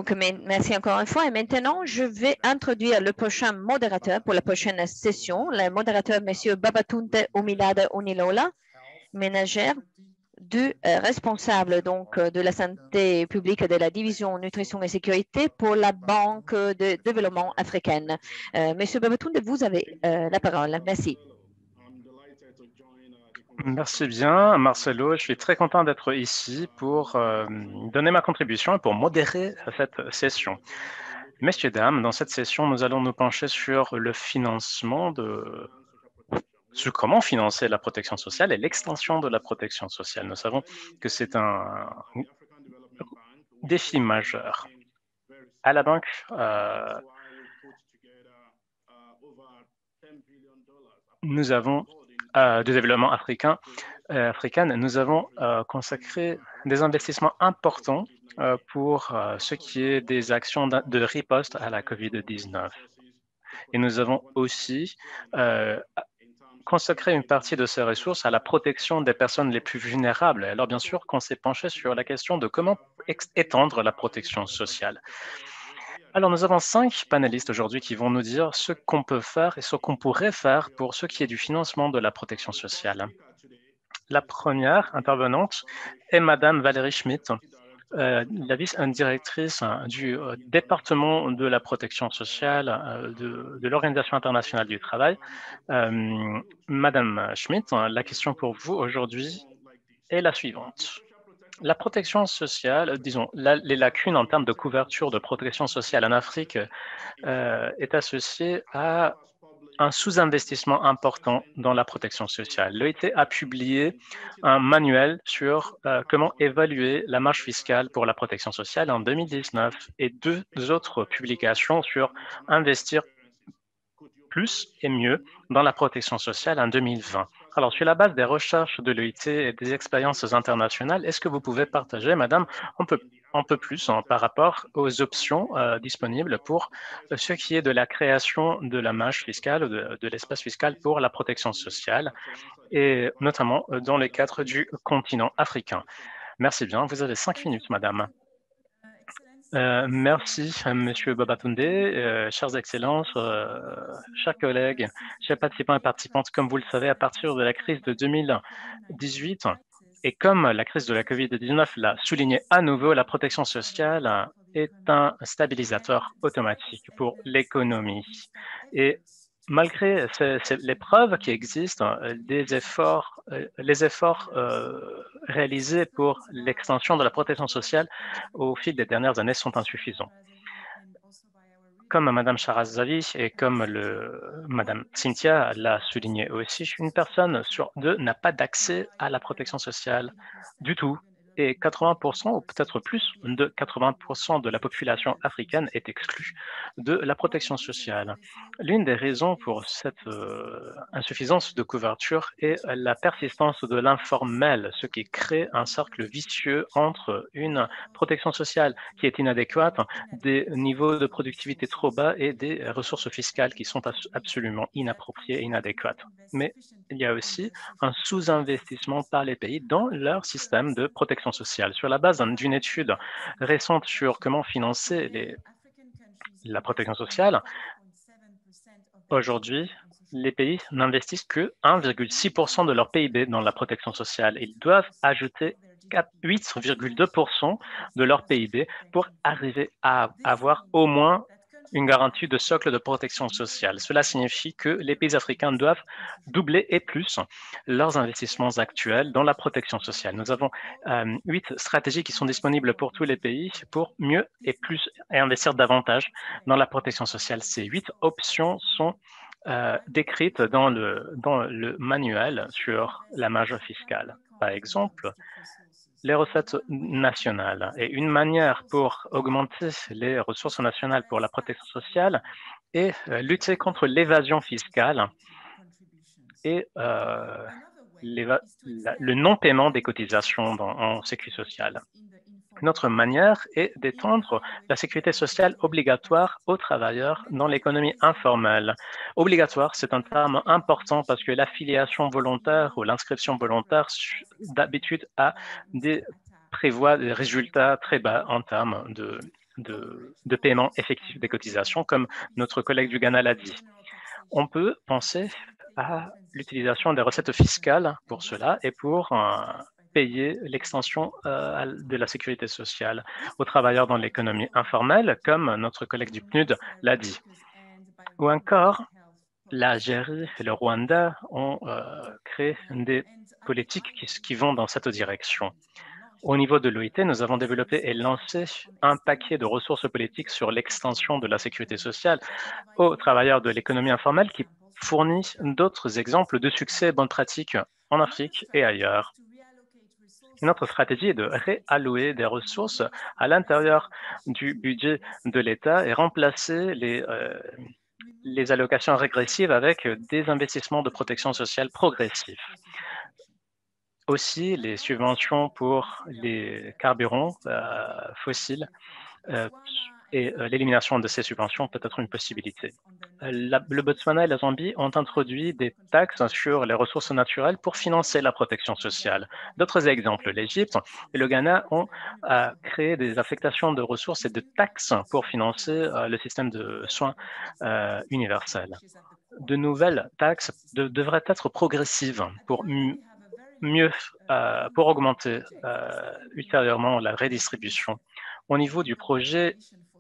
Donc, merci encore une fois. Et maintenant, je vais introduire le prochain modérateur pour la prochaine session. Le modérateur, M. Babatunde Umilade Unilola, ménagère responsable de la santé publique de la division nutrition et sécurité pour la Banque de développement africaine. Monsieur Babatunde, vous avez la parole. Merci. Merci bien, Marcelo. Je suis très content d'être ici pour donner ma contribution et pour modérer cette session. Messieurs, dames, dans cette session, nous allons nous pencher sur le financement sur comment financer la protection sociale et l'extension de la protection sociale. Nous savons que c'est un défi majeur. À la Banque de développement africaine, nous avons consacré des investissements importants pour ce qui est des actions de riposte à la COVID-19. Et nous avons aussi consacrer une partie de ces ressources à la protection des personnes les plus vulnérables. Alors, bien sûr, qu'on s'est penché sur la question de comment étendre la protection sociale. Alors, nous avons 5 panélistes aujourd'hui qui vont nous dire ce qu'on peut faire et ce qu'on pourrait faire pour ce qui est du financement de la protection sociale. La première intervenante est Madame Valérie Schmidt, la vice-directrice du département de la protection sociale de l'Organisation internationale du travail. Madame Schmidt, la question pour vous aujourd'hui est la suivante. La protection sociale, disons, les lacunes en termes de couverture de protection sociale en Afrique est associée à un sous-investissement important dans la protection sociale. L'OIT a publié un manuel sur comment évaluer la marge fiscale pour la protection sociale en 2019 et 2 autres publications sur investir plus et mieux dans la protection sociale en 2020. Alors, sur la base des recherches de l'OIT et des expériences internationales, est-ce que vous pouvez partager, madame, un peu plus par rapport aux options disponibles pour ce qui est de la création de la marge fiscale, de l'espace fiscal pour la protection sociale, et notamment dans le cadre du continent africain? Merci bien. Vous avez 5 minutes, madame. Merci, Monsieur Babatunde, chères excellences, chers collègues, chers participants et participantes. Comme vous le savez, à partir de la crise de 2018, et comme la crise de la COVID-19 l'a souligné à nouveau, la protection sociale est un stabilisateur automatique pour l'économie. Et malgré les preuves qui existent, les efforts réalisés pour l'extension de la protection sociale au fil des dernières années sont insuffisants. Comme Madame Shahrazadi et comme Madame Cynthia l'a souligné aussi, une personne sur 2 n'a pas d'accès à la protection sociale du tout. Et 80% ou peut-être plus de 80% de la population africaine est exclue de la protection sociale. L'une des raisons pour cette insuffisance de couverture est la persistance de l'informel, ce qui crée un cercle vicieux entre une protection sociale qui est inadéquate, des niveaux de productivité trop bas et des ressources fiscales qui sont absolument inappropriées et inadéquates. Mais il y a aussi un sous-investissement par les pays dans leur système de protection sociale. Sur la base d'une étude récente sur comment financer la protection sociale, aujourd'hui, les pays n'investissent que 1,6% de leur PIB dans la protection sociale. Ils doivent ajouter 8,2% de leur PIB pour arriver à avoir au moins une garantie de socle de protection sociale. Cela signifie que les pays africains doivent doubler et plus leurs investissements actuels dans la protection sociale. Nous avons 8 stratégies qui sont disponibles pour tous les pays pour mieux et plus et investir davantage dans la protection sociale. Ces 8 options sont décrites dans le manuel sur la marge fiscale. Par exemple, les recettes nationales. Et une manière pour augmenter les ressources nationales pour la protection sociale est lutter contre l'évasion fiscale et le non-paiement des cotisations en sécurité sociale. Une autre manière est d'étendre la sécurité sociale obligatoire aux travailleurs dans l'économie informelle. Obligatoire, c'est un terme important parce que l'affiliation volontaire ou l'inscription volontaire, d'habitude, prévoit des résultats très bas en termes de paiement effectif des cotisations, comme notre collègue du Ghana l'a dit. On peut penser à l'utilisation des recettes fiscales pour cela et pour payer l'extension de la sécurité sociale aux travailleurs dans l'économie informelle, comme notre collègue du PNUD l'a dit. Ou encore, l'Algérie et le Rwanda ont créé des politiques qui vont dans cette direction. Au niveau de l'OIT, nous avons développé et lancé un paquet de ressources politiques sur l'extension de la sécurité sociale aux travailleurs de l'économie informelle qui fournit d'autres exemples de succès et bonnes pratiques en Afrique et ailleurs. Notre stratégie est de réallouer des ressources à l'intérieur du budget de l'État et remplacer les allocations régressives avec des investissements de protection sociale progressifs. Aussi, les subventions pour les carburants fossiles et l'élimination de ces subventions peut être une possibilité. Le Botswana et la Zambie ont introduit des taxes sur les ressources naturelles pour financer la protection sociale. D'autres exemples, l'Égypte et le Ghana ont créé des affectations de ressources et de taxes pour financer le système de soins universel. De nouvelles taxes devraient être progressives pour pour augmenter ultérieurement la redistribution. Au niveau du projet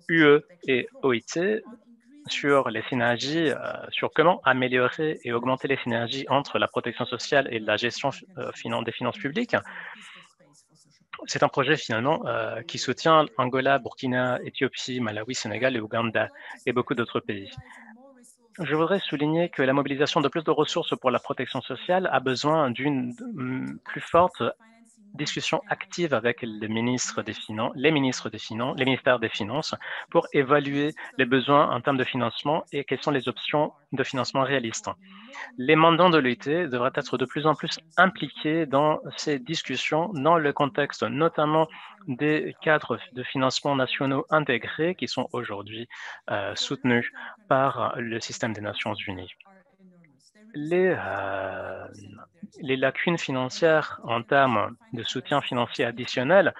UE et OIT, sur les synergies, sur comment améliorer et augmenter les synergies entre la protection sociale et la gestion des finances publiques. C'est un projet finalement qui soutient Angola, Burkina, Éthiopie, Malawi, Sénégal et Ouganda et beaucoup d'autres pays. Je voudrais souligner que la mobilisation de plus de ressources pour la protection sociale a besoin d'une plus forte discussion active avec les ministères des Finances pour évaluer les besoins en termes de financement et quelles sont les options de financement réalistes. Les mandants de l'OIT devraient être de plus en plus impliqués dans ces discussions dans le contexte notamment des cadres de financement nationaux intégrés qui sont aujourd'hui soutenus par le système des Nations Unies. Les lacunes financières en termes de soutien financier additionnel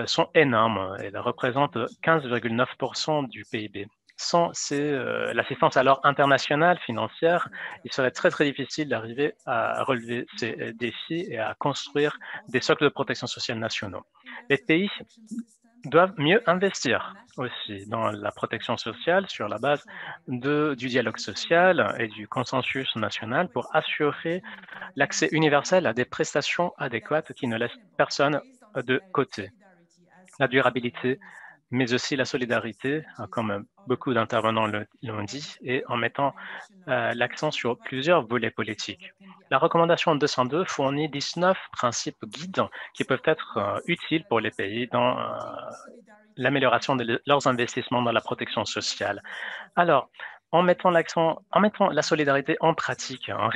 sont énormes. Elles représentent 15,9% du PIB. Sans l'assistance alors internationale financière, il serait très très difficile d'arriver à relever ces défis et à construire des socles de protection sociale nationaux. Les pays doivent mieux investir aussi dans la protection sociale sur la base du dialogue social et du consensus national pour assurer l'accès universel à des prestations adéquates qui ne laissent personne de côté. La durabilité, mais aussi la solidarité, comme beaucoup d'intervenants l'ont dit, et en mettant l'accent sur plusieurs volets politiques. La recommandation 202 fournit 19 principes guides qui peuvent être utiles pour les pays dans l'amélioration de leurs investissements dans la protection sociale. Alors, en mettant la solidarité en pratique, en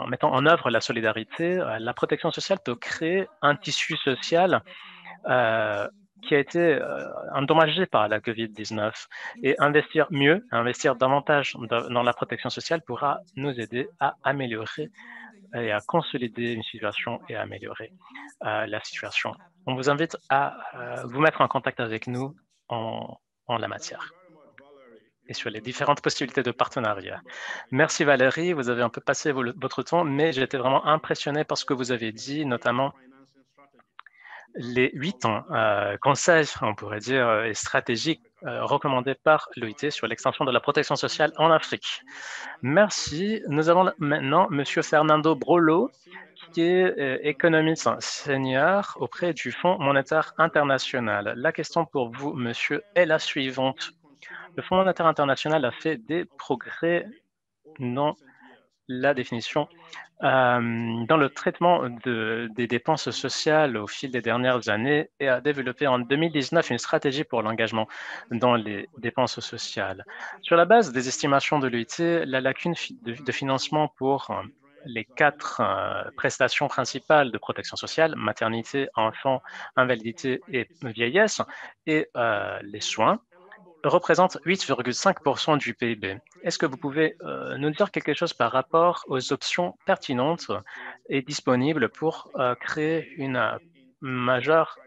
mettant en œuvre la solidarité, la protection sociale peut créer un tissu social qui a été endommagé par la COVID-19 et investir davantage dans la protection sociale pourra nous aider à améliorer et à consolider une situation et à améliorer la situation. On vous invite à vous mettre en contact avec nous en la matière et sur les différentes possibilités de partenariat. Merci Valérie, vous avez un peu passé votre temps, mais j'ai été vraiment impressionné par ce que vous avez dit, notamment les 8 conseils, on pourrait dire, et stratégiques recommandés par l'OIT sur l'extension de la protection sociale en Afrique. Merci. Nous avons maintenant M. Fernando Brolo, qui est économiste senior auprès du Fonds monétaire international. La question pour vous, monsieur, est la suivante. Le Fonds monétaire international a fait des progrès dans la définition, dans le traitement des dépenses sociales au fil des dernières années et a développé en 2019 une stratégie pour l'engagement dans les dépenses sociales. Sur la base des estimations de l'OIT, la lacune de financement pour les 4 prestations principales de protection sociale, maternité, enfant, invalidité et vieillesse, et les soins, représente 8,5% du PIB. Est-ce que vous pouvez nous dire quelque chose par rapport aux options pertinentes et disponibles pour créer une majeure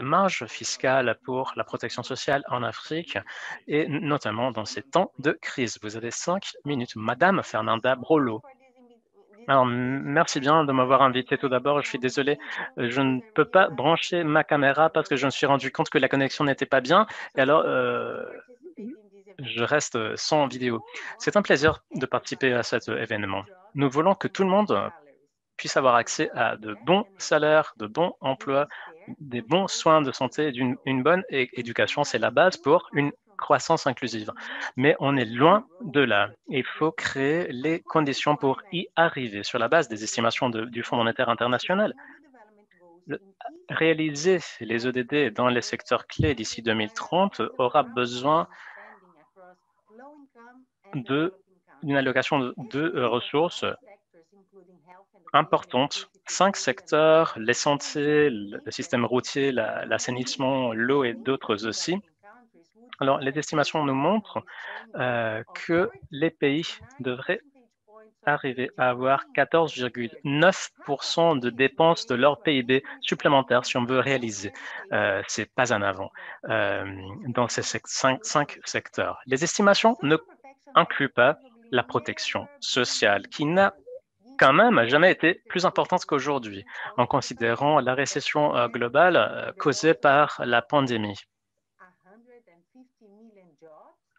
marge fiscale pour la protection sociale en Afrique et notamment dans ces temps de crise. Vous avez 5 minutes. Madame Fernanda Brolo. Alors, merci bien de m'avoir invité tout d'abord. Je suis désolé, je ne peux pas brancher ma caméra parce que je me suis rendu compte que la connexion n'était pas bien. Et alors, je reste sans vidéo. C'est un plaisir de participer à cet événement. Nous voulons que tout le monde puisse avoir accès à de bons salaires, de bons emplois, des bons soins de santé, une bonne éducation. C'est la base pour une croissance inclusive. Mais on est loin de là. Il faut créer les conditions pour y arriver sur la base des estimations du Fonds monétaire international. Réaliser les ODD dans les secteurs clés d'ici 2030 aura besoin d'une allocation de ressources importantes. 5 secteurs, les santé, le système routier, l'assainissement, l'eau et d'autres aussi. Alors, les estimations nous montrent que les pays devraient arriver à avoir 14,9% de dépenses de leur PIB supplémentaires si on veut réaliser ces pas en avant dans ces 5 secteurs. Les estimations ne incluent pas la protection sociale qui n'a quand même jamais été plus importante qu'aujourd'hui en considérant la récession globale causée par la pandémie.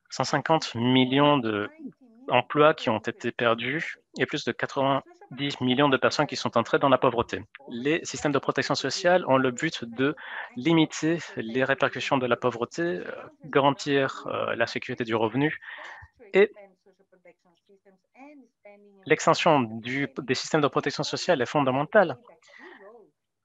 150 millions d'emplois qui ont été perdus et plus de 90 millions de personnes qui sont entrées dans la pauvreté. Les systèmes de protection sociale ont le but de limiter les répercussions de la pauvreté, garantir la sécurité du revenu et l'extension des systèmes de protection sociale est fondamentale.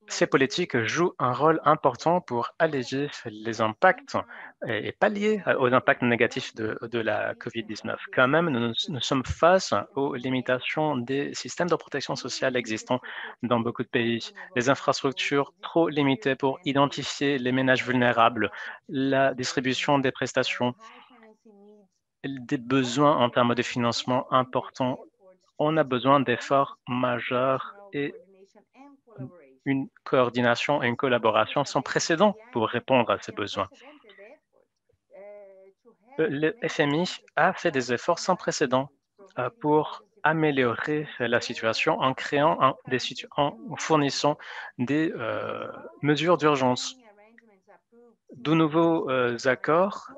Ces politiques jouent un rôle important pour alléger les impacts et pallier aux impacts négatifs de la COVID-19. Quand même, nous sommes face aux limitations des systèmes de protection sociale existants dans beaucoup de pays. Les infrastructures trop limitées pour identifier les ménages vulnérables, la distribution des prestations, des besoins en termes de financement importants. On a besoin d'efforts majeurs et une coordination et une collaboration sans précédent pour répondre à ces besoins. Le FMI a fait des efforts sans précédent pour améliorer la situation en en fournissant des mesures d'urgence. De nouveaux accords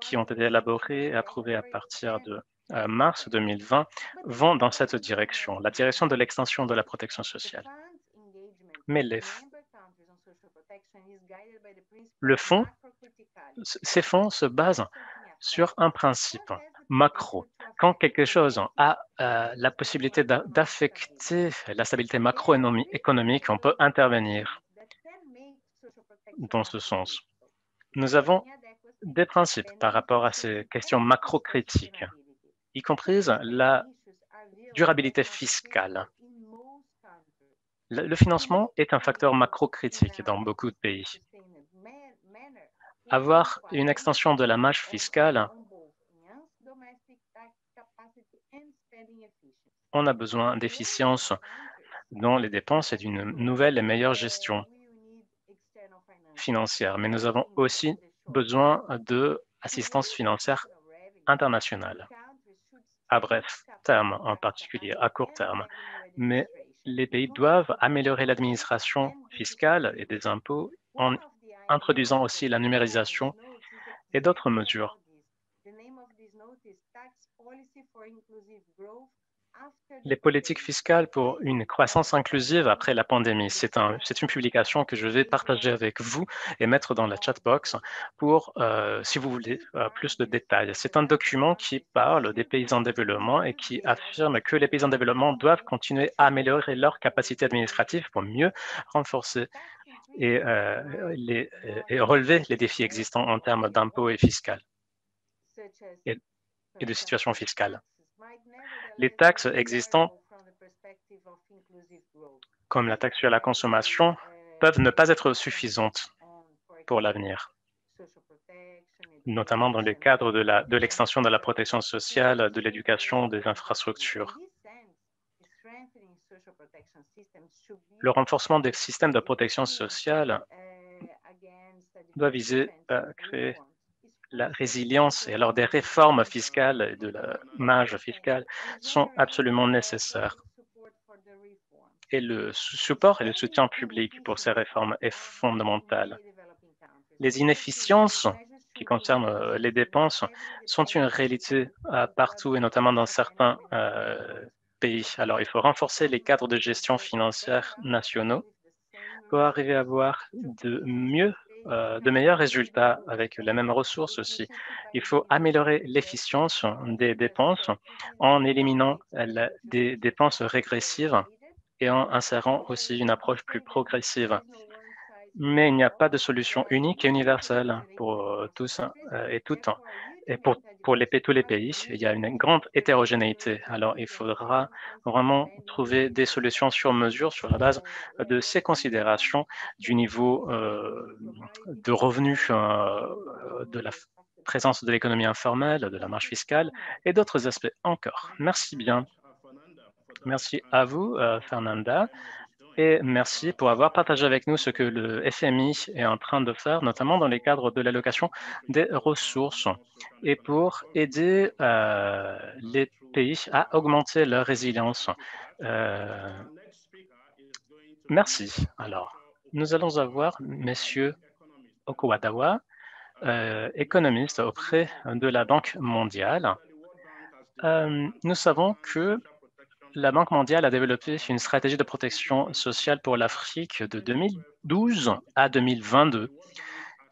qui ont été élaborés et approuvés à partir de mars 2020 vont dans cette direction, la direction de l'extension de la protection sociale. Mais ces fonds se basent sur un principe macro. Quand quelque chose a la possibilité d'affecter la stabilité macroéconomique, on peut intervenir dans ce sens. Nous avons des principes par rapport à ces questions macro-critiques, y compris la durabilité fiscale. Le financement est un facteur macro-critique dans beaucoup de pays. Avoir une extension de la marge fiscale, on a besoin d'efficience dans les dépenses et d'une nouvelle et meilleure gestion financière. Mais nous avons aussi besoin d'assistance financière internationale, à bref terme en particulier, à court terme. Mais les pays doivent améliorer l'administration fiscale et des impôts en introduisant aussi la numérisation et d'autres mesures. Les politiques fiscales pour une croissance inclusive après la pandémie. C'est une publication que je vais partager avec vous et mettre dans la chatbox pour, si vous voulez, plus de détails. C'est un document qui parle des pays en développement et qui affirme que les pays en développement doivent continuer à améliorer leurs capacités administratives pour mieux renforcer et relever les défis existants en termes d'impôts et fiscal et de situation fiscale. Les taxes existantes, comme la taxe sur la consommation, peuvent ne pas être suffisantes pour l'avenir, notamment dans le cadre de l'extension de la protection sociale, de l'éducation, des infrastructures. Le renforcement des systèmes de protection sociale doit viser à créer la résilience, et alors des réformes fiscales et de la marge fiscale sont absolument nécessaires. Et le support et le soutien public pour ces réformes est fondamental. Les inefficiences qui concernent les dépenses sont une réalité partout et notamment dans certains pays. Alors, il faut renforcer les cadres de gestion financière nationaux pour arriver à avoir de meilleurs résultats avec les mêmes ressources aussi. Il faut améliorer l'efficience des dépenses en éliminant des dépenses régressives et en insérant aussi une approche plus progressive. Mais il n'y a pas de solution unique et universelle pour tous et toutes. Et pour tous les pays, il y a une grande hétérogénéité. Alors, il faudra vraiment trouver des solutions sur mesure sur la base de ces considérations du niveau de revenus, de la présence de l'économie informelle, de la marge fiscale et d'autres aspects encore. Merci bien. Merci à vous, Fernanda. Et merci pour avoir partagé avec nous ce que le FMI est en train de faire, notamment dans les cadres de l'allocation des ressources, et pour aider les pays à augmenter leur résilience. Merci. Alors, nous allons avoir Monsieur Okuwadawa, économiste auprès de la Banque mondiale. Nous savons que la Banque mondiale a développé une stratégie de protection sociale pour l'Afrique de 2012 à 2022.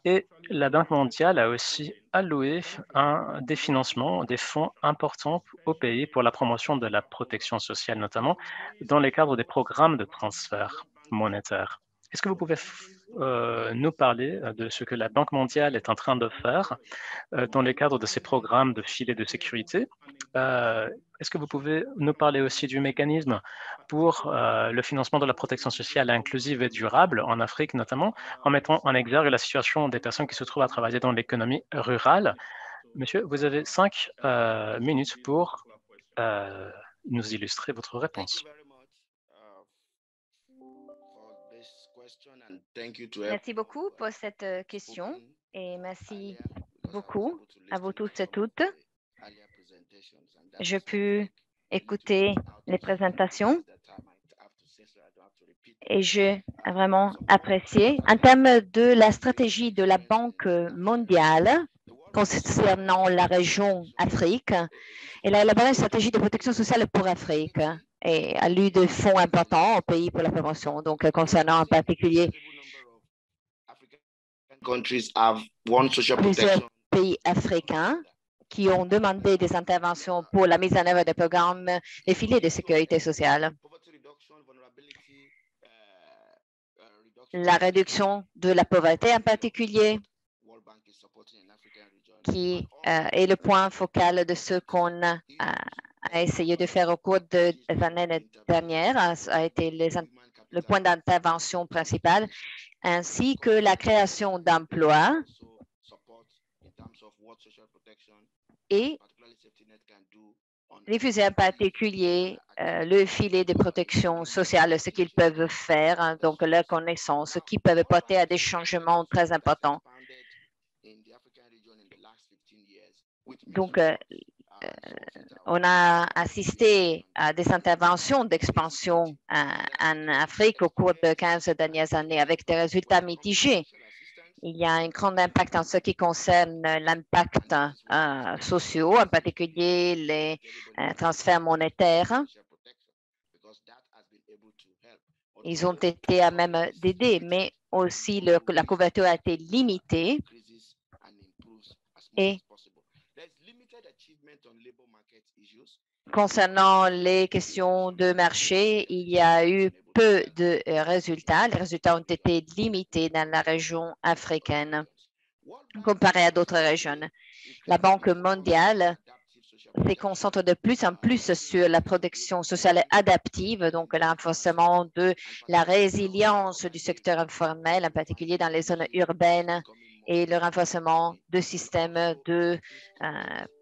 Et la Banque mondiale a aussi alloué des financements, des fonds importants au pays pour la promotion de la protection sociale, notamment dans les cadres des programmes de transfert monétaire. Est-ce que vous pouvez nous parler de ce que la Banque mondiale est en train de faire dans le cadre de ces programmes de filet de sécurité? Est-ce que vous pouvez nous parler aussi du mécanisme pour le financement de la protection sociale inclusive et durable en Afrique, notamment en mettant en exergue la situation des personnes qui se trouvent à travailler dans l'économie rurale? Monsieur, vous avez 5 minutes pour nous illustrer votre réponse. Merci beaucoup pour cette question et merci beaucoup à vous tous et toutes. J'ai pu écouter les présentations et j'ai vraiment apprécié. En termes de la stratégie de la Banque mondiale concernant la région Afrique, elle a élaboré une stratégie de protection sociale pour Afrique et a eu des fonds importants au pays pour la promotion. Donc, concernant en particulier plusieurs pays africains qui ont demandé des interventions pour la mise en œuvre des programmes des filets de sécurité sociale. La réduction de la pauvreté en particulier, qui est le point focal de ce qu'on a essayé de faire au cours des années dernières, a été le point d'intervention principal, ainsi que la création d'emplois et diffuser en particulier le filet de protection sociale, ce qu'ils peuvent faire, hein, donc leurs connaissances, qui peuvent porter à des changements très importants. Donc, on a assisté à des interventions d'expansion en Afrique au cours de 15 dernières années avec des résultats mitigés. Il y a un grand impact en ce qui concerne l'impact social, en particulier les transferts monétaires. Ils ont été à même d'aider, mais aussi la couverture a été limitée et concernant les questions de marché, il y a eu peu de résultats. Les résultats ont été limités dans la région africaine comparé à d'autres régions. La Banque mondiale se concentre de plus en plus sur la protection sociale adaptive, donc le renforcement de la résilience du secteur informel, en particulier dans les zones urbaines et le renforcement de systèmes de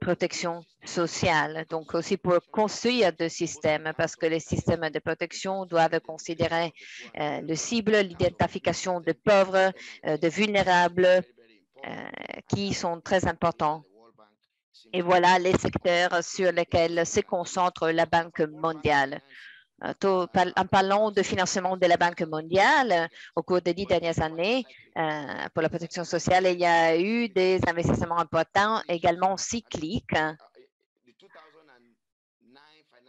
protection sociale. Donc aussi pour construire des systèmes, parce que les systèmes de protection doivent considérer le cible, l'identification de pauvres, de vulnérables, qui sont très importants. Et voilà les secteurs sur lesquels se concentre la Banque mondiale. En parlant de financement de la Banque mondiale, au cours des 10 dernières années, pour la protection sociale, il y a eu des investissements importants, également cycliques.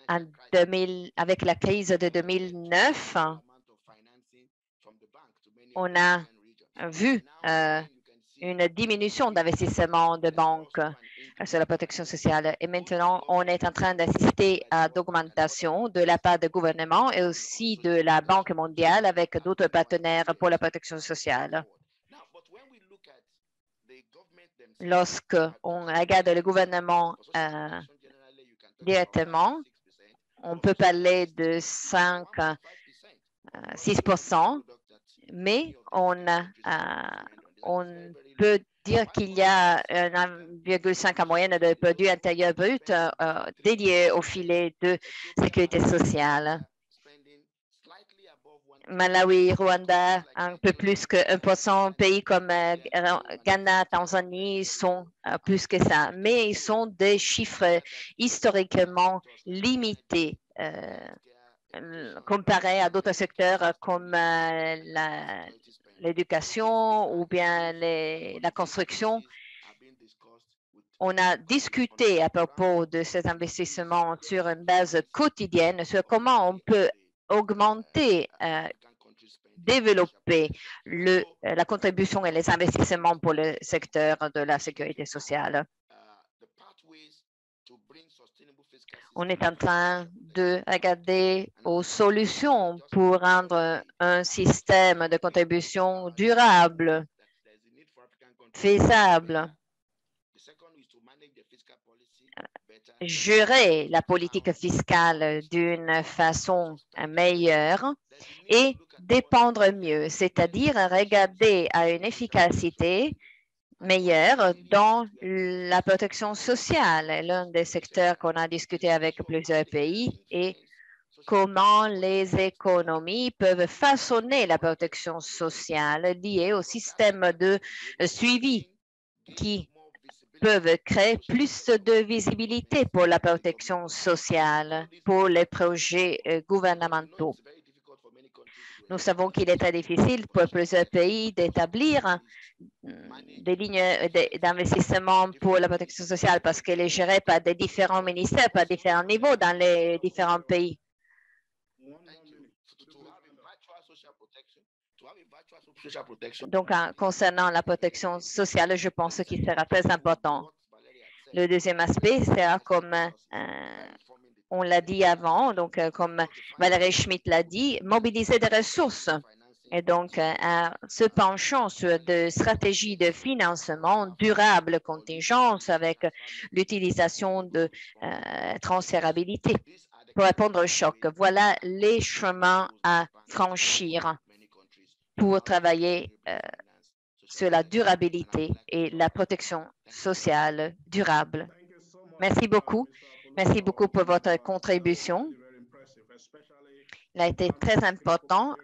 Avec la crise de 2009, on a vu une diminution d'investissement de banques sur la protection sociale. Et maintenant, on est en train d'assister à d'augmentation de la part du gouvernement et aussi de la Banque mondiale avec d'autres partenaires pour la protection sociale. Lorsque on regarde le gouvernement directement, on peut parler de 5-6%, mais on peut dire qu'il y a 1,5 en moyenne de produit intérieur brut dédié au filet de sécurité sociale. Malawi, Rwanda, un peu plus que 1%, pays comme Ghana, Tanzanie sont plus que ça, mais ils sont des chiffres historiquement limités comparés à d'autres secteurs comme l'éducation ou bien la construction. On a discuté à propos de ces investissements sur une base quotidienne sur comment on peut augmenter, développer la contribution et les investissements pour le secteur de la sécurité sociale. On est en train de regarder aux solutions pour rendre un système de contribution durable, faisable. Gérer la politique fiscale d'une façon meilleure et dépendre mieux, c'est-à-dire regarder à une efficacité meilleure dans la protection sociale, l'un des secteurs qu'on a discuté avec plusieurs pays, et comment les économies peuvent façonner la protection sociale liée au système de suivi qui peuvent créer plus de visibilité pour la protection sociale, pour les projets gouvernementaux. Nous savons qu'il est très difficile pour plusieurs pays d'établir des lignes d'investissement pour la protection sociale parce qu'elle est gérée par des différents ministères, par différents niveaux dans les différents pays. Donc, concernant la protection sociale, je pense qu'il sera très important. Le deuxième aspect sera comme on l'a dit avant, donc comme Valérie Schmitt l'a dit, mobiliser des ressources. Et donc, en se penchant sur des stratégies de financement durable, contingence avec l'utilisation de transférabilité pour répondre au choc. Voilà les chemins à franchir pour travailler sur la durabilité et la protection sociale durable. Merci beaucoup. Merci beaucoup pour votre contribution. Il a été très important,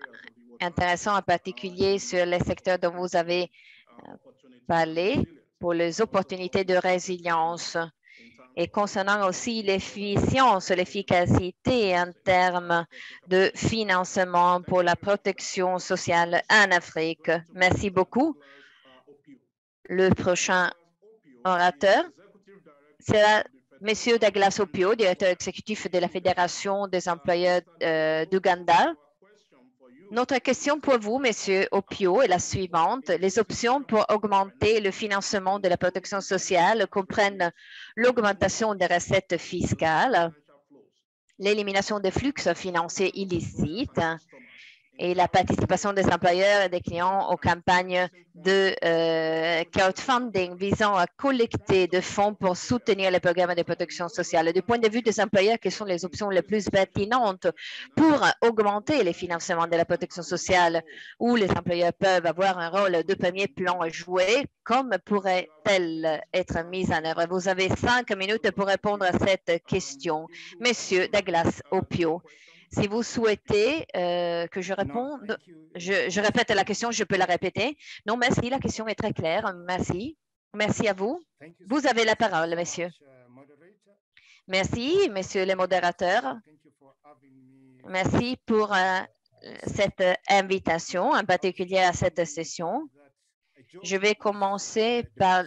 intéressant en particulier sur les secteurs dont vous avez parlé pour les opportunités de résilience et concernant aussi l'efficience, l'efficacité en termes de financement pour la protection sociale en Afrique. Merci beaucoup. Le prochain orateur sera M. Douglas Opio, directeur exécutif de la Fédération des employeurs d'Ouganda. Notre question pour vous, M. Opio, est la suivante. Les options pour augmenter le financement de la protection sociale comprennent l'augmentation des recettes fiscales, l'élimination des flux financiers illicites et la participation des employeurs et des clients aux campagnes de crowdfunding visant à collecter des fonds pour soutenir les programmes de protection sociale. Du point de vue des employeurs, quelles sont les options les plus pertinentes pour augmenter les financements de la protection sociale, où les employeurs peuvent avoir un rôle de premier plan à jouer? Comme pourrait-elle être mise en œuvre? Vous avez 5 minutes pour répondre à cette question. Monsieur Douglas Opio. Si vous souhaitez que je réponde, je répète la question, je peux la répéter. Non, merci, la question est très claire. Merci. Merci à vous. Vous avez la parole, monsieur. Merci, monsieur le modérateur. Merci pour cette invitation, en particulier à cette session. Je vais commencer par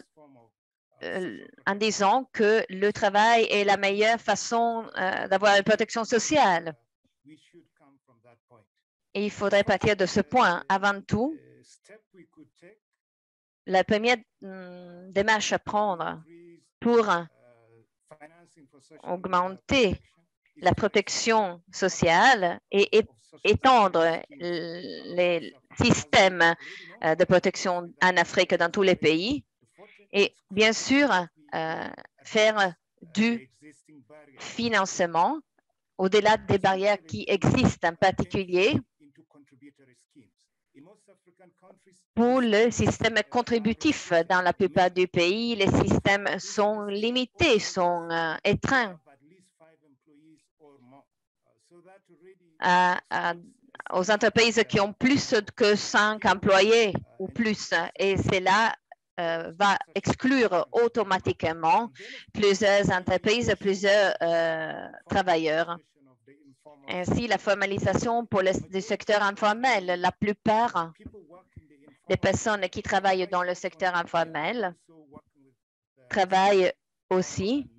en disant que le travail est la meilleure façon d'avoir une protection sociale. Et il faudrait partir de ce point. Avant tout, la première démarche à prendre pour augmenter la protection sociale et étendre les systèmes de protection en Afrique dans tous les pays et bien sûr faire du financement au-delà des barrières qui existent, en particulier pour le système contributif. Dans la plupart du pays, les systèmes sont limités, sont étreints aux entreprises qui ont plus que 5 employés ou plus. Et cela va exclure automatiquement plusieurs entreprises, plusieurs travailleurs. Ainsi, la formalisation pour le secteur informel, la plupart des personnes qui travaillent dans le secteur informel travaillent aussi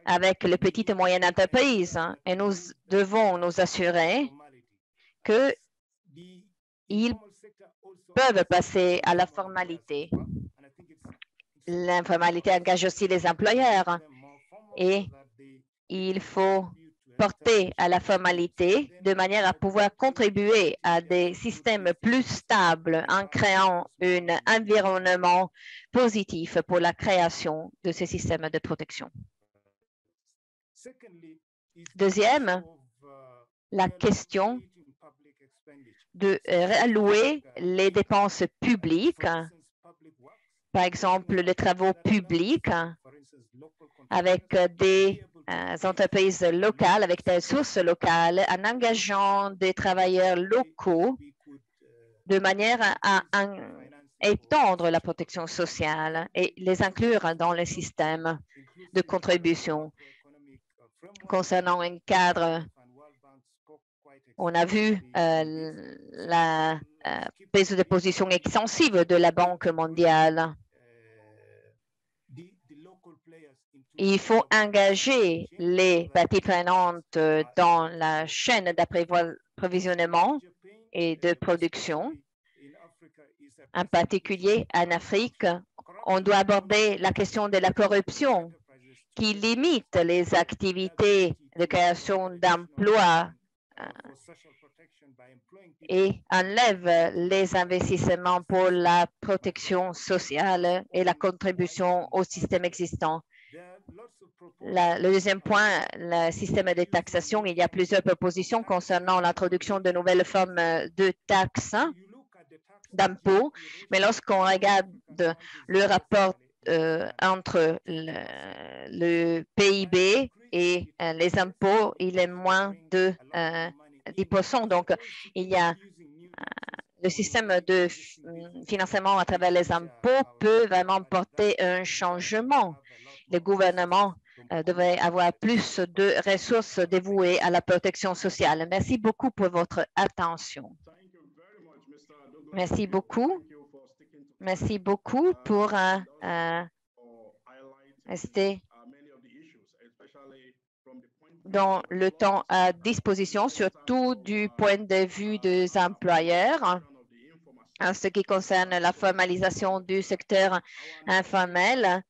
avec les petites et moyennes entreprises et nous devons nous assurer qu'ils peuvent passer à la formalité. L'informalité engage aussi les employeurs et il faut porter à la formalité de manière à pouvoir contribuer à des systèmes plus stables en créant un environnement positif pour la création de ces systèmes de protection. Deuxième, la question de réallouer les dépenses publiques, par exemple les travaux publics avec des entreprises locales, avec des ressources locales, en engageant des travailleurs locaux de manière à étendre la protection sociale et les inclure dans le système de contribution. Concernant un cadre, on a vu la prise de position extensive de la Banque mondiale. Il faut engager les parties prenantes dans la chaîne d'approvisionnement et de production. En particulier, en Afrique, on doit aborder la question de la corruption qui limite les activités de création d'emplois et enlève les investissements pour la protection sociale et la contribution au système existant. Le deuxième point, le système de taxation. Il y a plusieurs propositions concernant l'introduction de nouvelles formes de taxes, d'impôts, mais lorsqu'on regarde le rapport entre le PIB et les impôts, il est moins de 10%. Donc, il y a le système de financement à travers les impôts peut vraiment porter un changement. Le gouvernement devrait avoir plus de ressources dévouées à la protection sociale. Merci beaucoup pour votre attention. Merci beaucoup. Merci beaucoup pour rester dans le temps à disposition, surtout du point de vue des employeurs. En ce qui concerne la formalisation du secteur informel,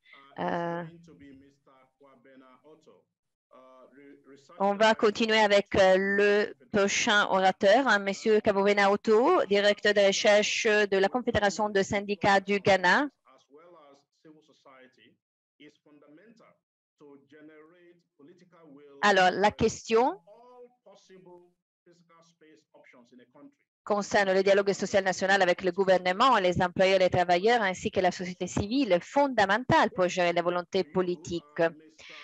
On va continuer avec le prochain orateur, Monsieur Kabowena Otto, directeur de recherche de la Confédération de syndicats du Ghana. Alors, la question concerne le dialogue social national avec le gouvernement, les employeurs, les travailleurs ainsi que la société civile fondamentale pour gérer la volonté politique.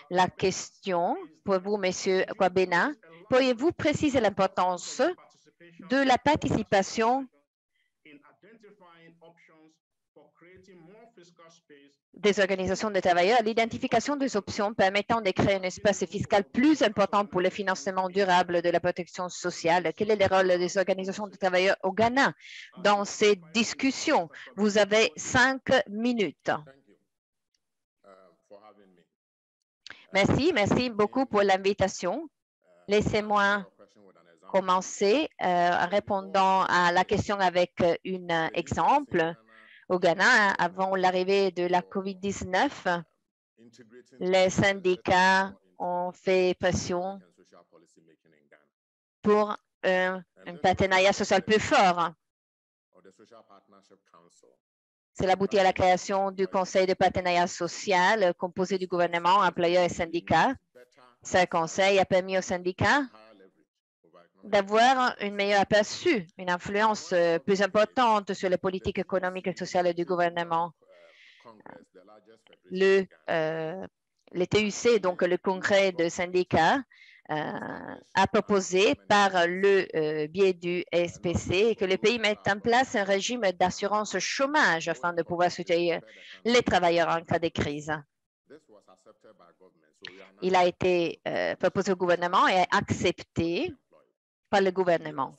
La question pour vous, Monsieur Kwabena, pourriez-vous préciser l'importance de la participation des organisations de travailleurs à l'identification des options permettant de créer un espace fiscal plus important pour le financement durable de la protection sociale? Quel est le rôle des organisations de travailleurs au Ghana dans ces discussions? Vous avez 5 minutes. Merci beaucoup pour l'invitation. Laissez-moi commencer en répondant à la question avec un exemple. Au Ghana, avant l'arrivée de la COVID-19, les syndicats ont fait pression pour un partenariat social plus fort. Cela aboutit à la création du Conseil de partenariat social composé du gouvernement, employeurs et syndicats. Ce conseil a permis aux syndicats d'avoir un meilleur aperçu, une influence plus importante sur les politiques économiques et sociales du gouvernement. Le TUC, donc le congrès de syndicats, a proposé par le biais du SPC que le pays mette en place un régime d'assurance chômage afin de pouvoir soutenir les travailleurs en cas de crise. Il a été proposé au gouvernement et accepté par le gouvernement.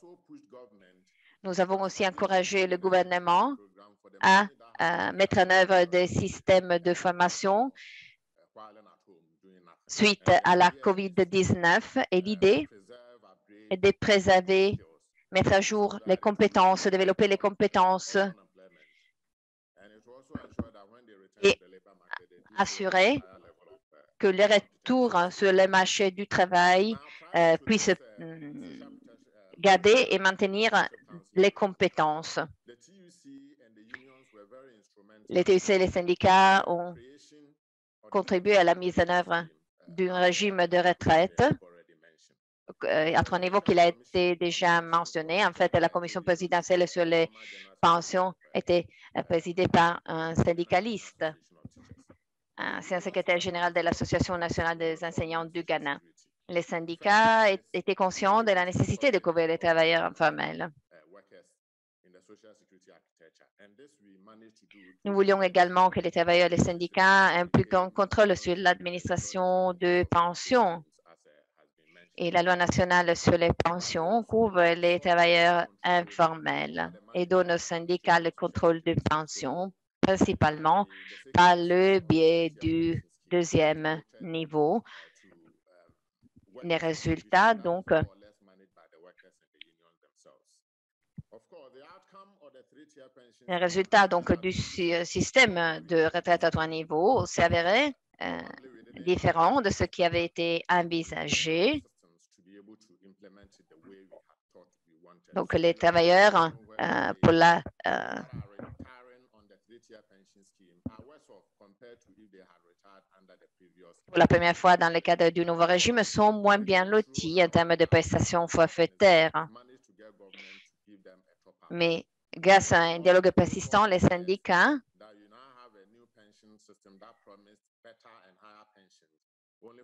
Nous avons aussi encouragé le gouvernement à mettre en œuvre des systèmes de formation suite à la COVID-19 et l'idée est de préserver, mettre à jour les compétences, développer les compétences et assurer que le retour sur le marché du travail puisse garder et maintenir les compétences. Les TUC et les syndicats ont contribué à la mise en œuvre d'un régime de retraite à 3 niveaux qu'il a été déjà mentionné. En fait, la commission présidentielle sur les pensions était présidée par un syndicaliste. C'est un secrétaire général de l'Association nationale des enseignants du Ghana. Les syndicats étaient conscients de la nécessité de couvrir les travailleurs informels. Nous voulions également que les travailleurs et les syndicats aient un plus grand contrôle sur l'administration de pensions. Et la loi nationale sur les pensions couvre les travailleurs informels et donne aux syndicats le contrôle de pensions, principalement par le biais du deuxième niveau. Les résultats, donc, du système de retraite à 3 niveaux s'avérait différent de ce qui avait été envisagé. Donc, les travailleurs pour la première fois dans le cadre du nouveau régime sont moins bien lotis en termes de prestations forfaitaires. Mais grâce à un dialogue persistant, les syndicats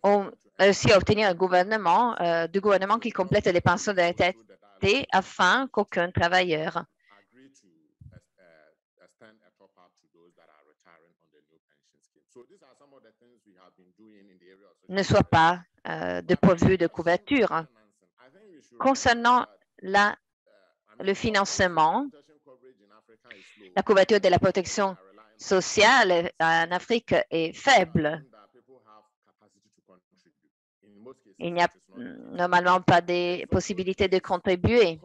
ont réussi à obtenir du gouvernement qui complète les pensions de retraite afin qu'aucun travailleur ne soit pas dépourvu de couverture. Concernant le financement, la couverture de la protection sociale en Afrique est faible. Il n'y a normalement pas de possibilité de contribuer.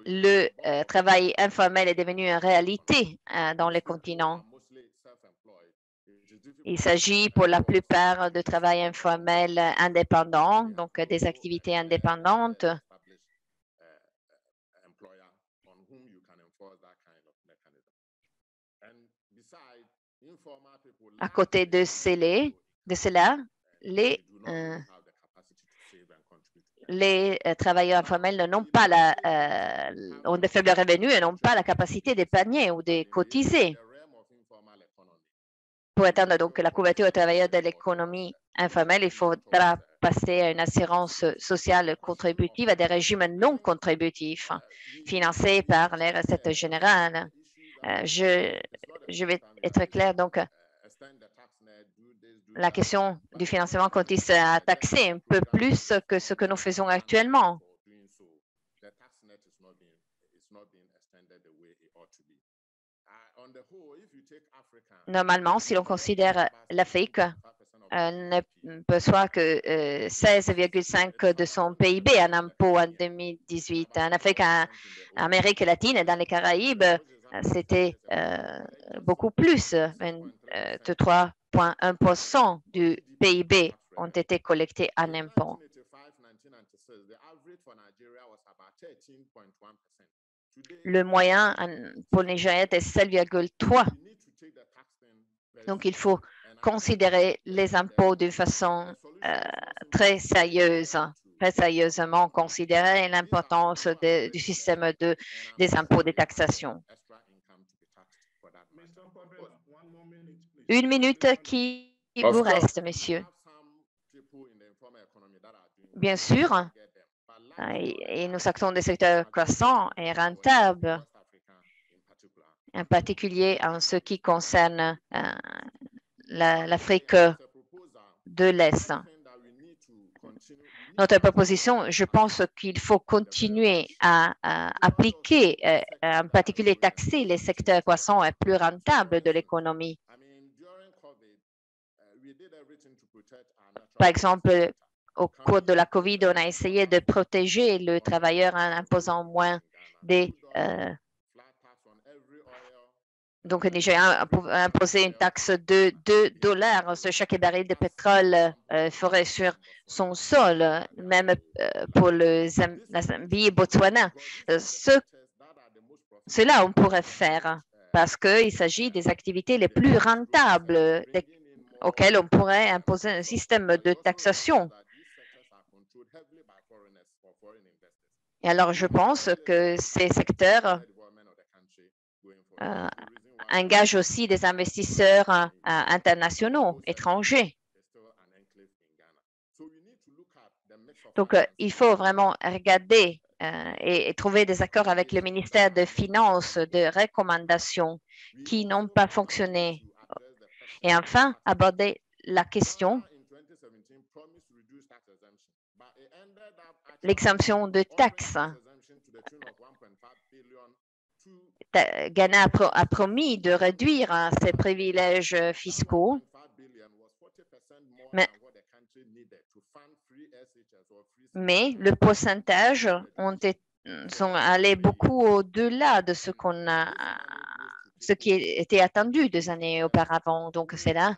Le travail informel est devenu une réalité dans le continent. Il s'agit pour la plupart de travail informel indépendant, donc des activités indépendantes. À côté de cela, les travailleurs informels n'ont pas ont de faibles revenus et n'ont pas la capacité d'épargner ou de cotiser. Pour atteindre donc la couverture aux travailleurs de l'économie informelle, il faudra passer à une assurance sociale contributive, à des régimes non contributifs financés par les recettes générales. Je vais être clair, donc la question du financement consiste à taxer un peu plus que ce que nous faisons actuellement. Normalement, si l'on considère l'Afrique, ne perçoit que 16,5 de son PIB en impôts en 2018. En Afrique, en Amérique latine et dans les Caraïbes, c'était beaucoup plus, 23,1% du PIB ont été collectés en impôts. Le moyen pour le Nigeria était 7,3. Donc, il faut considérer les impôts de façon très sérieusement considérer l'importance du système des impôts, des taxations. Une minute qui vous reste, monsieur. Bien sûr, et nous actons des secteurs croissants et rentables, en particulier en ce qui concerne l'Afrique de l'Est. Notre proposition, je pense qu'il faut continuer à appliquer, en particulier taxer les secteurs croissants et plus rentables de l'économie. Par exemple, au cours de la COVID, on a essayé de protéger le travailleur en imposant moins des donc, le Nigeria a imposé une taxe de $2 sur chaque baril de pétrole foré sur son sol, même pour le Zambie et Botswana. Cela, on pourrait faire parce qu'il s'agit des activités les plus rentables auxquelles on pourrait imposer un système de taxation. Et alors, je pense que ces secteurs engage aussi des investisseurs internationaux, étrangers. Donc, il faut vraiment regarder et trouver des accords avec le ministère des Finances, de recommandations qui n'ont pas fonctionné. Et enfin, aborder la question l'exemption de taxes. Ghana a promis de réduire ses privilèges fiscaux, mais le pourcentage sont allés beaucoup au-delà de ce qui était attendu des années auparavant. Donc, cela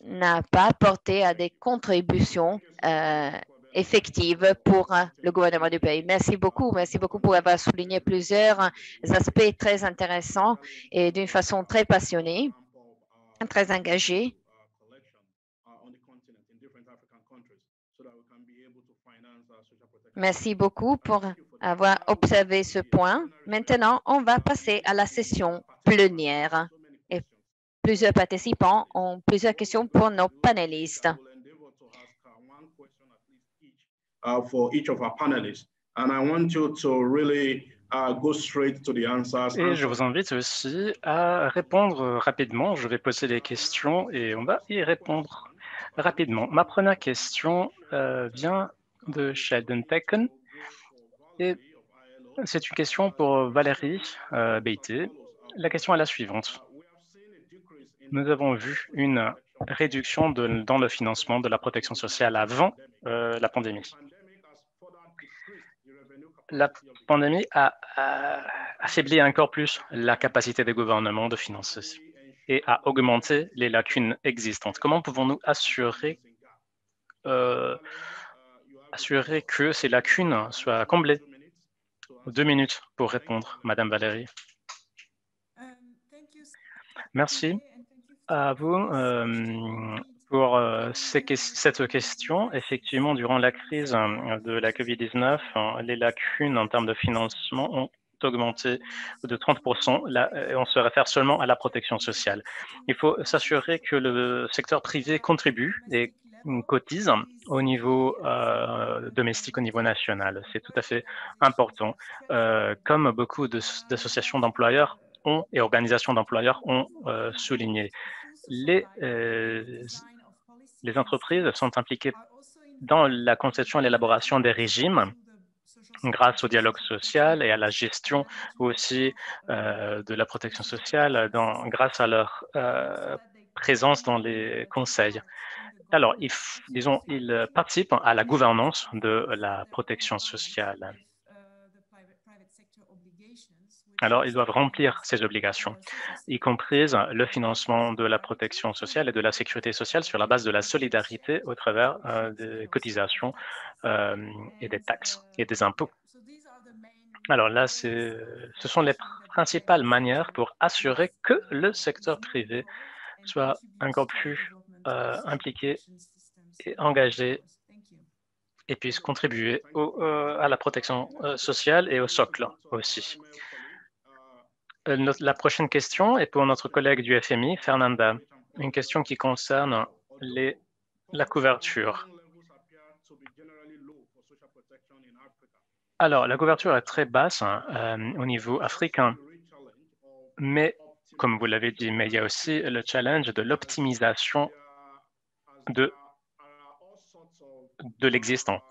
n'a pas apporté à des contributions effective pour le gouvernement du pays. Merci beaucoup pour avoir souligné plusieurs aspects très intéressants et d'une façon très passionnée, très engagée. Merci beaucoup pour avoir observé ce point. Maintenant, on va passer à la session plénière. Et plusieurs participants ont plusieurs questions pour nos panélistes. For each of our panelists. And I want you to really go straight to the answers. Et je vous invite aussi à répondre rapidement. Je vais poser des questions et on va y répondre rapidement. Ma première question vient de Sheldon Tekken. Et c'est une question pour Valérie Beité. La question est la suivante. Nous avons vu une réduction dans le financement de la protection sociale avant la pandémie. La pandémie a affaibli encore plus la capacité des gouvernements de financer et à augmenter les lacunes existantes. Comment pouvons-nous assurer que ces lacunes soient comblées? 2 minutes pour répondre, Madame Valérie. Merci à vous pour cette question. Effectivement, durant la crise de la COVID-19, les lacunes en termes de financement ont augmenté de 30%. Là, on se réfère seulement à la protection sociale. Il faut s'assurer que le secteur privé contribue et cotise au niveau domestique, au niveau national. C'est tout à fait important. Comme beaucoup d'associations d'employeurs et organisations d'employeurs ont souligné, les entreprises sont impliquées dans la conception et l'élaboration des régimes grâce au dialogue social et à la gestion aussi de la protection sociale grâce à leur présence dans les conseils. Alors, ils participent à la gouvernance de la protection sociale. Alors, ils doivent remplir ces obligations, y compris le financement de la protection sociale et de la sécurité sociale sur la base de la solidarité au travers des cotisations et des taxes et des impôts. Alors là, ce sont les principales manières pour assurer que le secteur privé soit encore plus impliqué et engagé et puisse contribuer à la protection sociale et au socle aussi. La prochaine question est pour notre collègue du FMI, Fernanda. Une question qui concerne la couverture. Alors, la couverture est très basse au niveau africain, mais comme vous l'avez dit, mais il y a aussi le challenge de l'optimisation de l'existant.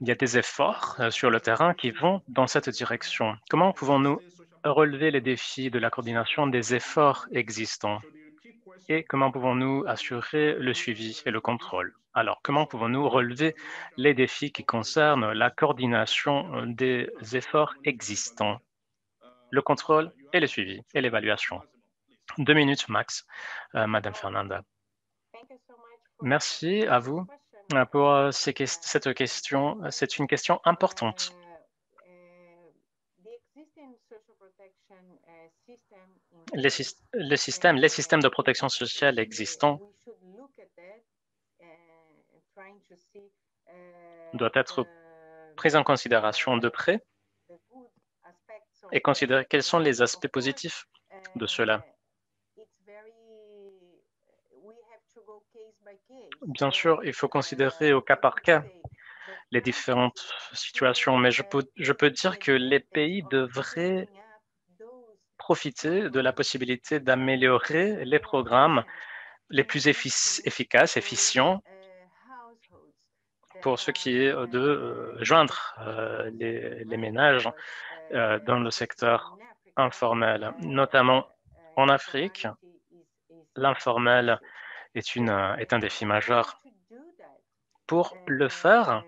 Il y a des efforts sur le terrain qui vont dans cette direction. Comment pouvons-nous relever les défis de la coordination des efforts existants? Et comment pouvons-nous assurer le suivi et le contrôle? Alors, comment pouvons-nous relever les défis qui concernent la coordination des efforts existants, le contrôle et le suivi et l'évaluation? 2 minutes max, Madame Fernanda. Merci à vous pour cette question. C'est une question importante. Les systèmes de protection sociale existants doivent être pris en considération de près et considérer quels sont les aspects positifs de cela. Bien sûr, il faut considérer au cas par cas les différentes situations, mais je peux dire que les pays devraient profiter de la possibilité d'améliorer les programmes les plus efficaces, efficients, pour ce qui est de joindre les ménages dans le secteur informel, notamment en Afrique. L'informel est un défi majeur. Pour le faire,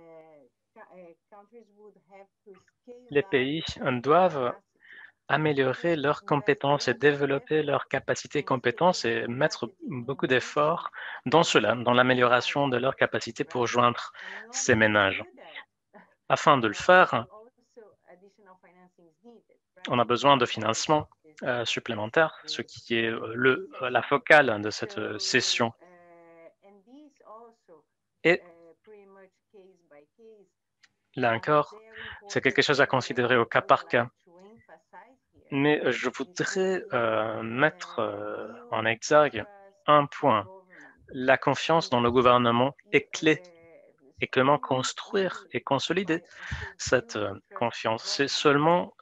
les pays doivent améliorer leurs compétences et développer leurs capacités et compétences et mettre beaucoup d'efforts dans cela, dans l'amélioration de leurs capacités pour joindre ces ménages. Afin de le faire, on a besoin de financement supplémentaire, ce qui est la focale de cette session. Et là encore, c'est quelque chose à considérer au cas par cas. Mais je voudrais mettre en exergue un point. La confiance dans le gouvernement est clé. Et comment construire et consolider cette confiance? C'est seulement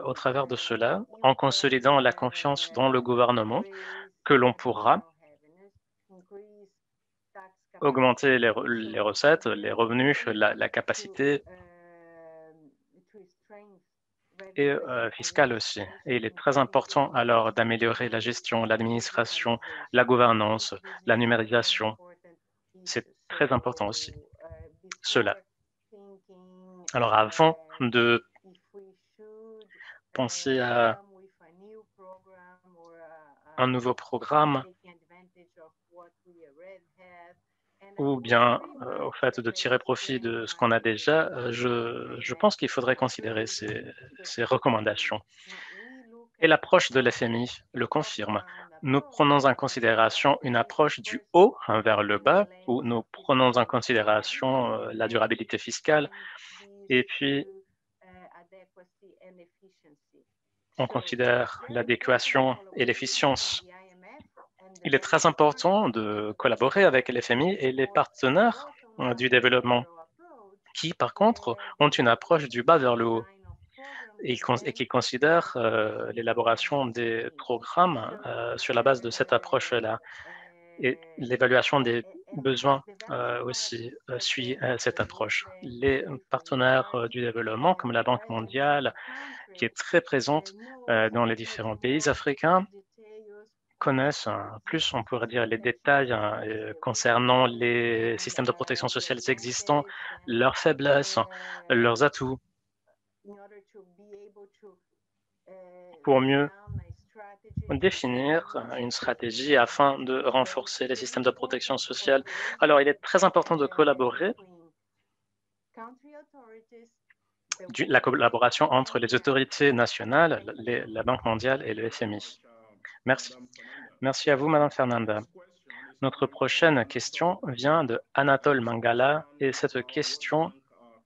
au travers de cela, en consolidant la confiance dans le gouvernement, que l'on pourra augmenter les recettes, les revenus, la capacité et fiscale aussi. Et il est très important alors d'améliorer la gestion, l'administration, la gouvernance, la numérisation. C'est très important aussi, cela. Alors avant de penser à un nouveau programme ou bien au fait de tirer profit de ce qu'on a déjà, je pense qu'il faudrait considérer ces recommandations. Et l'approche de l'FMI le confirme. Nous prenons en considération une approche du haut vers le bas, où nous prenons en considération la durabilité fiscale, et puis on considère l'adéquation et l'efficience. Il est très important de collaborer avec l'FMI et les partenaires du développement, qui, par contre, ont une approche du bas vers le haut et qui considèrent l'élaboration des programmes sur la base de cette approche-là. Et l'évaluation des besoins aussi suit cette approche. Les partenaires du développement, comme la Banque mondiale, qui est très présente dans les différents pays africains, connaissent plus, on pourrait dire, les détails concernant les systèmes de protection sociale existants, leurs faiblesses, leurs atouts, pour mieux définir une stratégie afin de renforcer les systèmes de protection sociale. Alors, il est très important de collaborer, la collaboration entre les autorités nationales, la Banque mondiale et le FMI. Merci. Merci à vous, Madame Fernanda. Notre prochaine question vient de Anatole Mangala et cette question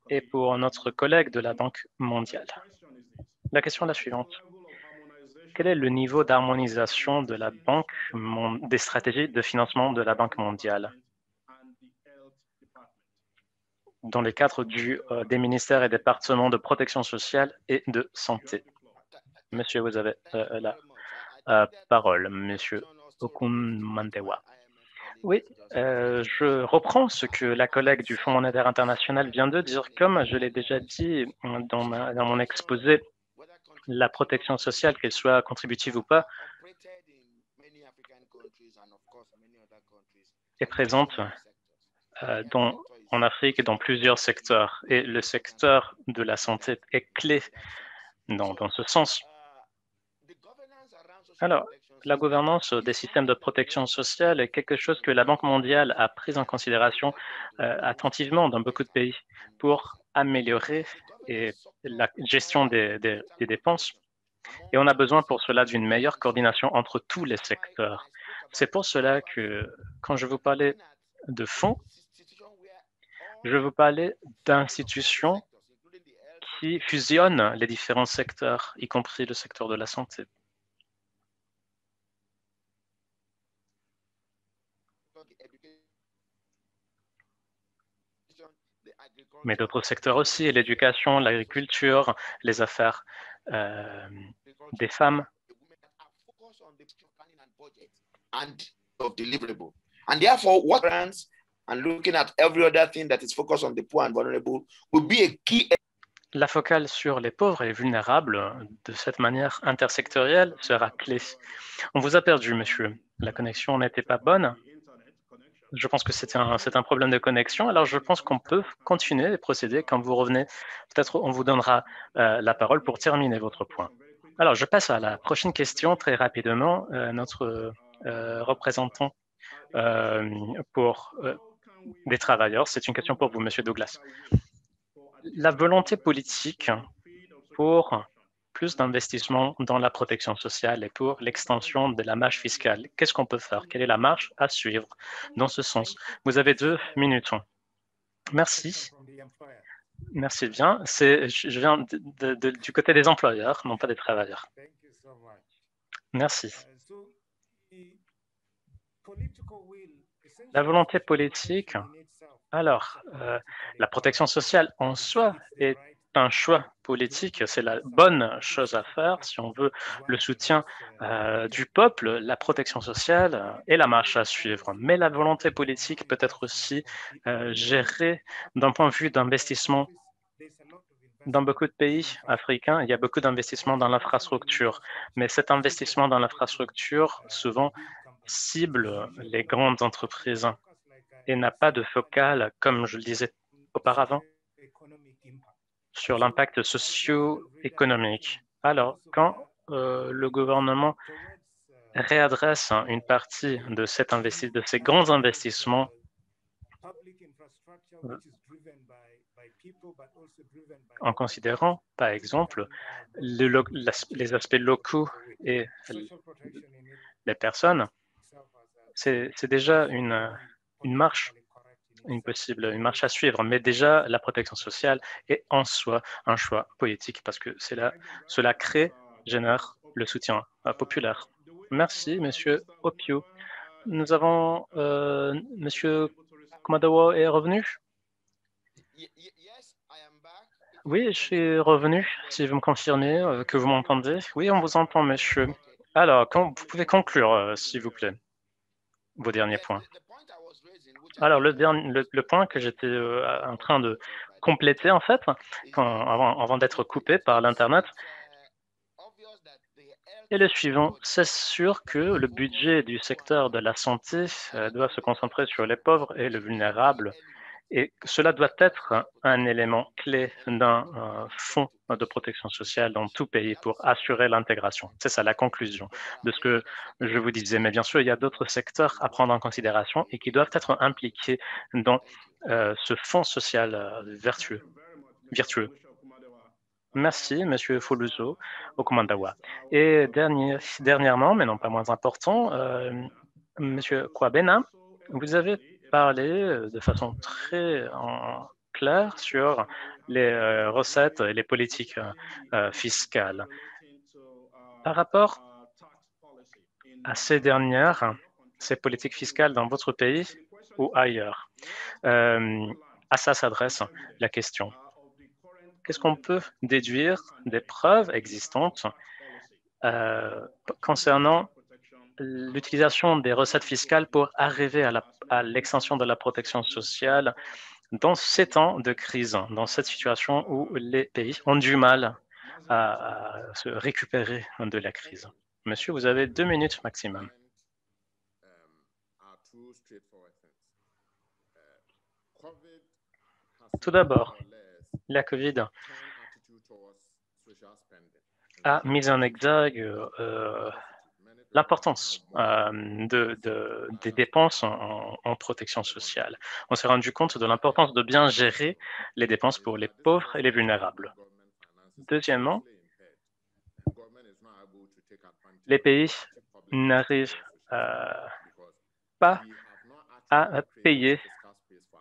est pour notre collègue de la Banque mondiale. La question est la suivante. Quel est le niveau d'harmonisation de la banque, des stratégies de financement de la Banque mondiale dans les cadres des ministères et départements de protection sociale et de santé? Monsieur, vous avez la parole, Monsieur Okunmandewa. Oui, je reprends ce que la collègue du Fonds monétaire international vient de dire. Comme je l'ai déjà dit dans mon exposé, la protection sociale, qu'elle soit contributive ou pas, est présente en Afrique et dans plusieurs secteurs. Et le secteur de la santé est clé dans ce sens. Alors, la gouvernance des systèmes de protection sociale est quelque chose que la Banque mondiale a pris en considération attentivement dans beaucoup de pays pour améliorer la gestion des dépenses. Et on a besoin pour cela d'une meilleure coordination entre tous les secteurs. C'est pour cela que quand je vous parlais de fonds, je vous parlais d'institutions qui fusionnent les différents secteurs, y compris le secteur de la santé. Mais d'autres secteurs aussi, l'éducation, l'agriculture, les affaires des femmes. And therefore, what grants and looking at every other thing that is focused on the poor and vulnerable will be a key. La focale sur les pauvres et vulnérables, de cette manière intersectorielle, sera clé. On vous a perdu, monsieur. La connexion n'était pas bonne. Je pense que c'est un problème de connexion. Alors, je pense qu'on peut continuer et procéder. Quand vous revenez, peut-être on vous donnera la parole pour terminer votre point. Alors, je passe à la prochaine question très rapidement. Notre représentant pour des travailleurs, c'est une question pour vous, monsieur Douglas. La volonté politique pour plus d'investissement dans la protection sociale et pour l'extension de la marge fiscale. Qu'est-ce qu'on peut faire? Quelle est la marche à suivre dans ce sens? Vous avez 2 minutes. Merci. Merci bien. Je viens du côté des employeurs, non pas des travailleurs. Merci. La volonté politique. Alors, la protection sociale en soi est un choix politique, c'est la bonne chose à faire si on veut le soutien du peuple, la protection sociale et la marche à suivre. Mais la volonté politique peut être aussi gérée d'un point de vue d'investissement. Dans beaucoup de pays africains, il y a beaucoup d'investissements dans l'infrastructure, mais cet investissement dans l'infrastructure souvent cible les grandes entreprises et n'a pas de focale, comme je le disais auparavant, sur l'impact socio-économique. Alors, quand le gouvernement réadresse une partie de ces grands investissements en considérant, par exemple, les aspects locaux et les personnes. C'est déjà une marche, une marche à suivre, mais déjà la protection sociale est en soi un choix politique parce que cela génère le soutien populaire. Merci, Monsieur Opio. Nous avons Monsieur Kumadawa est revenu. Oui, je suis revenu. Si vous me confirmez que vous m'entendez. Oui, on vous entend, monsieur. Alors, vous pouvez conclure, s'il vous plaît, vos derniers points. Alors, le point que j'étais en train de compléter, en fait, avant d'être coupé par l'Internet, est le suivant. C'est sûr que le budget du secteur de la santé doit se concentrer sur les pauvres et les vulnérables, et cela doit être un élément clé d'un fonds de protection sociale dans tout pays pour assurer l'intégration. C'est ça la conclusion de ce que je vous disais. Mais bien sûr, il y a d'autres secteurs à prendre en considération et qui doivent être impliqués dans ce fonds social virtueux. Merci, Monsieur Foluzo Okumandawa. Et dernièrement, mais non pas moins important, Monsieur Kwabena, vous avez parlé de façon très claire sur les recettes et les politiques fiscales. Par rapport à ces dernières, ces politiques fiscales dans votre pays ou ailleurs, à ça s'adresse la question. Qu'est-ce qu'on peut déduire des preuves existantes concernant l'utilisation des recettes fiscales pour arriver à l'extension de la protection sociale dans ces temps de crise, dans cette situation où les pays ont du mal à se récupérer de la crise? Monsieur, vous avez 2 minutes maximum. Tout d'abord, la COVID a mis en exergue l'importance des dépenses en protection sociale. On s'est rendu compte de l'importance de bien gérer les dépenses pour les pauvres et les vulnérables. Deuxièmement, les pays n'arrivent pas à payer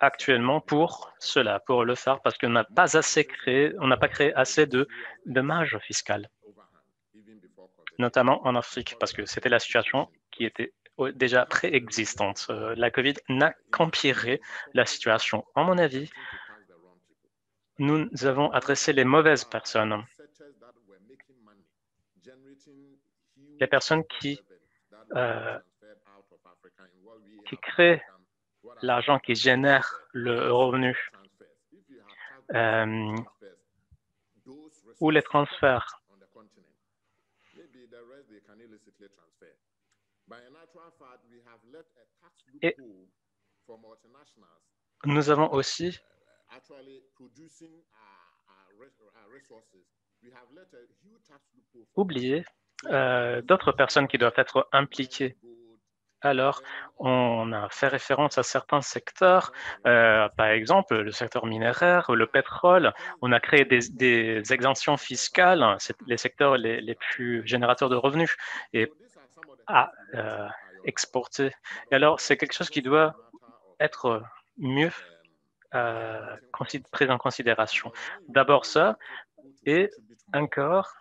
actuellement pour cela, pour le faire, parce qu'on n'a pas créé assez de marge fiscale, notamment en Afrique, parce que c'était la situation qui était déjà préexistante. La COVID n'a qu'empiré la situation. À mon avis, nous avons adressé les mauvaises personnes, les personnes qui créent l'argent, qui génère le revenu, ou les transferts. Et nous avons aussi oublié d'autres personnes qui doivent être impliquées. Alors, on a fait référence à certains secteurs, par exemple le secteur minéraire, le pétrole. On a créé des exemptions fiscales, c'est les secteurs les plus générateurs de revenus, et à exporter. Et alors, c'est quelque chose qui doit être mieux pris en considération. D'abord ça, et encore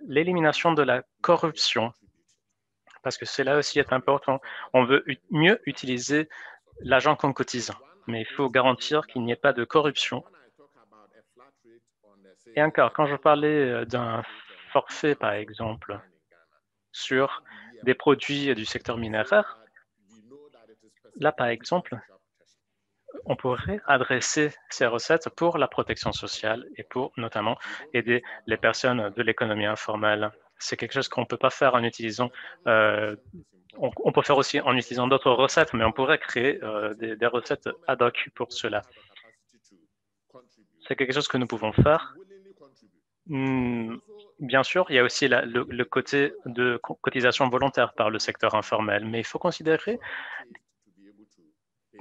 l'élimination de la corruption, parce que cela aussi est important. On veut mieux utiliser l'argent qu'on cotise, mais il faut garantir qu'il n'y ait pas de corruption. Et encore, quand je parlais d'un forfait, par exemple, sur des produits du secteur minéraire, là, par exemple, on pourrait adresser ces recettes pour la protection sociale et pour notamment aider les personnes de l'économie informelle. C'est quelque chose qu'on ne peut pas faire en utilisant, on peut faire aussi en utilisant d'autres recettes, mais on pourrait créer des recettes ad hoc pour cela. C'est quelque chose que nous pouvons faire. Bien sûr, il y a aussi le côté de cotisation volontaire par le secteur informel, mais il faut considérer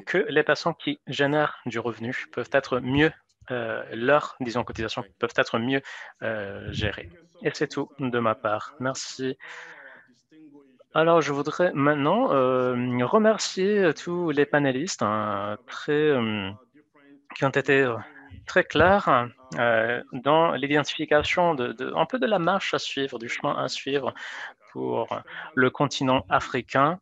que les personnes qui génèrent du revenu peuvent être mieux, leurs, disons, cotisations peuvent être mieux gérées. Et c'est tout de ma part. Merci. Alors, je voudrais maintenant remercier tous les panélistes qui ont été très clairs dans l'identification un peu de la marche à suivre, du chemin à suivre pour le continent africain,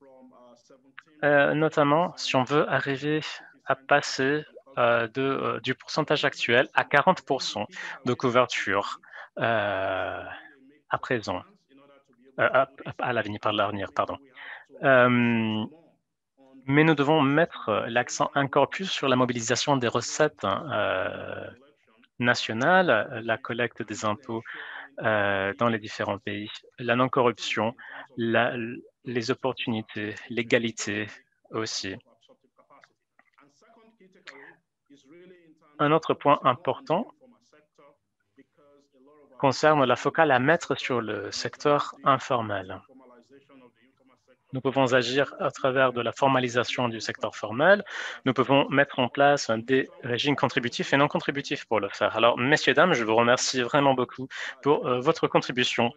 notamment si on veut arriver à passer du pourcentage actuel à 40% de couverture à présent, à l'avenir, pardon. Mais nous devons mettre l'accent encore plus sur la mobilisation des recettes nationales, la collecte des impôts dans les différents pays, la non-corruption, les opportunités, l'égalité aussi. Un autre point important concerne la focale à mettre sur le secteur informel. Nous pouvons agir à travers de la formalisation du secteur formel. Nous pouvons mettre en place des régimes contributifs et non contributifs pour le faire. Alors, messieurs, dames, je vous remercie vraiment beaucoup pour votre contribution